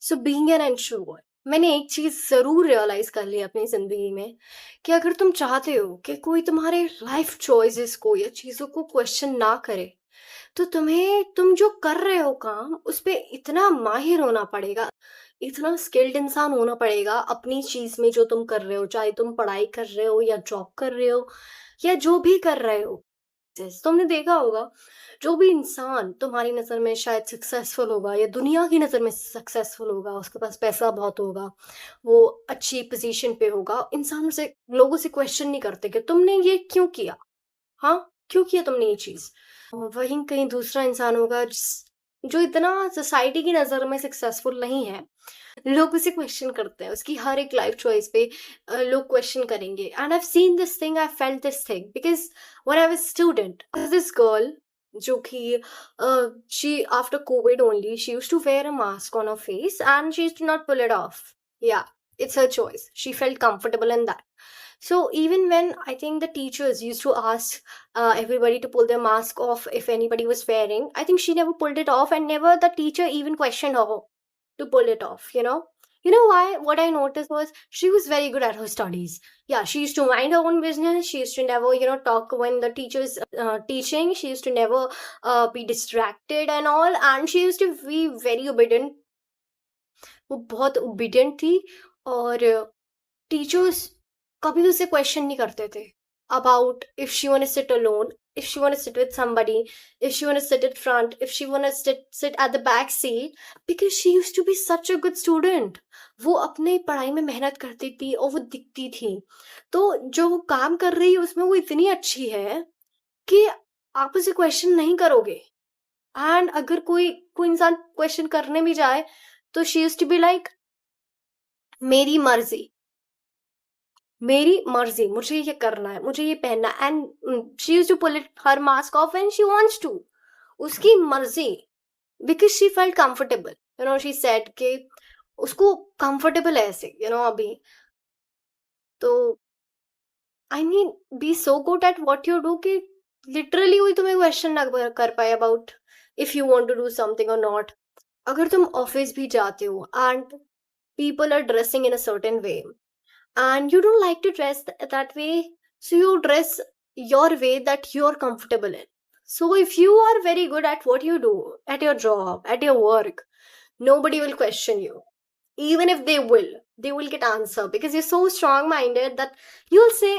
So being an introvert, मैंने एक चीज जरूर रियलाइज कर ली अपनी जिंदगी में कि अगर तुम चाहते हो कि कोई तुम्हारे लाइफ चॉइसेस को या चीजों को क्वेश्चन ना करे, तो तुम जो कर रहे हो काम उस पे इतना माहिर होना पड़ेगा, इतना स्किल्ड इंसान होना पड़ेगा अपनी चीज में जो तुम कर रहे हो, चाहे तुम पढ़ाई कर रहे हो या जॉब कर रहे हो या जो भी कर रहे हो। तुमने देखा होगा, जो भी इंसान तुम्हारी नजर में शायद सक्सेसफुल होगा या दुनिया की नजर में सक्सेसफुल होगा, उसके पास पैसा बहुत होगा, वो अच्छी पोजीशन पे होगा, इंसानों से लोगों से क्वेश्चन नहीं करते कि तुमने ये क्यों किया। हाँ, क्यों किया तुमने ये चीज। वहीं कहीं दूसरा इंसान होगा जो इतना सोसाइटी की नजर में सक्सेसफुल नहीं है, लोग उसे क्वेश्चन करते हैं, उसकी हर एक लाइफ चॉइस पे लोग क्वेश्चन करेंगे। And I seen this thing, I felt this thing because when I was student, this girl जो कि she after Covid only she used to wear a mask on her face and she used to not pull it off. Yeah, it's her choice, she felt comfortable in that. So even when I think the teachers used to ask everybody to pull their mask off if anybody was wearing, I think she never pulled it off and never the teacher even questioned her to pull it off, you know. You know why? What I noticed was she was very good at her studies. Yeah, she used to mind her own business. She used to never, talk when the teacher's teaching. She used to never be distracted and all. And she used to be very obedient. वो बहुत obedient थी। और teachers कभी भी उसे question नहीं करते थे about if she want to sit alone, if she want to sit with somebody, if she want to sit at front, if she want to sit at the back seat, because she used to be such a good student. वो अपने पढ़ाई में मेहनत करती थी और वो दिखती थी। तो जो वो काम कर रही है उसमें वो इतनी अच्छी है कि आप उसे क्वेश्चन नहीं करोगे। एंड अगर कोई कोई इंसान क्वेश्चन करने भी जाए तो she used to be like, मेरी मर्जी, मेरी मर्जी, मुझे ये करना है, मुझे ये पहनना। And she used to pull it her mask off when she wants to, उसकी मर्जी, because she felt comfortable. She said कि उसको कंफर्टेबल है ऐसे, अभी। तो I mean, be so good at what you do कि लिटरली कोई तुम्हें क्वेश्चन ना कर पाए about if you want to do something और नॉट। अगर तुम ऑफिस भी जाते हो and people are dressing in a certain way and you don't like to dress that way, so you dress your way that you're comfortable in. So if you are very good at what you do, at your job, at your work, nobody will question you. Even if they will get answer because you're so strong minded that you'll say,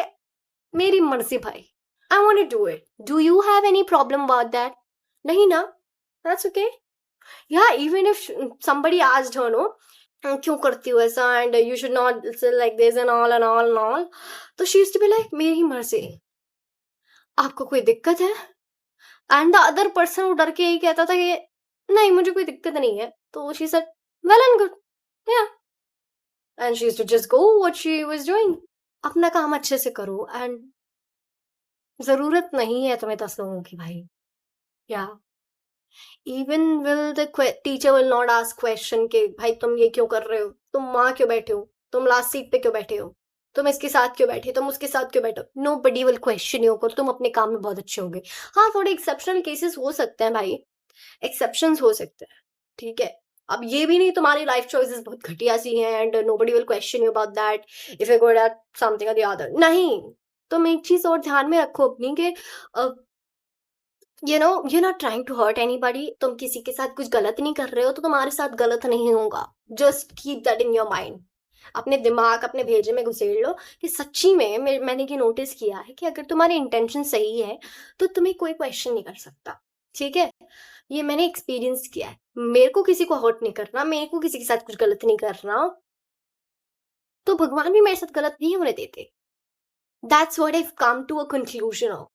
meri marzi bhai, I want to do it. Do you have any problem about that? Nahi na, that's okay. Yeah, even if somebody asked her, no, क्यों करती हो ऐसा, and you should not like this and all and all and all, तो she used to be like, मेरी मर्जी, आपको कोई दिक्कत है? एंड द अदर पर्सन वो डर के यही कहता था कि नहीं मुझे कोई दिक्कत नहीं है, तो she said well and good, yeah, and she used to just go what she was doing. अपना काम अच्छे से करो एंड जरूरत नहीं है तुम्हें 10 लोगों की भाई। या, even will the teacher will not ask question के भाई तुम ये क्यों कर रहे हो, तुम वहां क्यों बैठे हो, तुम लास्ट सीट पे क्यों बैठे हो, तुम इसके साथ क्यों बैठे, तुम उसके साथ क्यों बैठे हो। Nobody will question you, तुम अपने काम में बहुत अच्छे हो गए। हाँ, थोड़े एक्सेप्शनल केसेस हो सकते हैं भाई, एक्सेप्शंस हो सकते हैं, ठीक है। अब ये भी नहीं तुम्हारी लाइफ चॉइसेस बहुत घटिया सी हैं and nobody will question you about that if you good at something और द अदर। नहीं, तुम एक चीज और ध्यान में रखो अपनी कि you're not trying to hurt anybody. तुम किसी के साथ कुछ गलत नहीं कर रहे हो तो तुम्हारे साथ गलत नहीं होगा। Just keep that in your mind. अपने दिमाग, अपने भेजे में घुसेड़ लो कि सच्ची में मैंने ये नोटिस किया है कि अगर तुम्हारी इंटेंशन सही है तो तुम्हें कोई क्वेश्चन नहीं कर सकता, ठीक है। ये मैंने एक्सपीरियंस किया है। मेरे को किसी को हर्ट नहीं करना, मेरे को किसी के साथ कुछ गलत नहीं करना, तो भगवान भी मेरे साथ गलत नहीं होने देते। That's what I come to a conclusion of.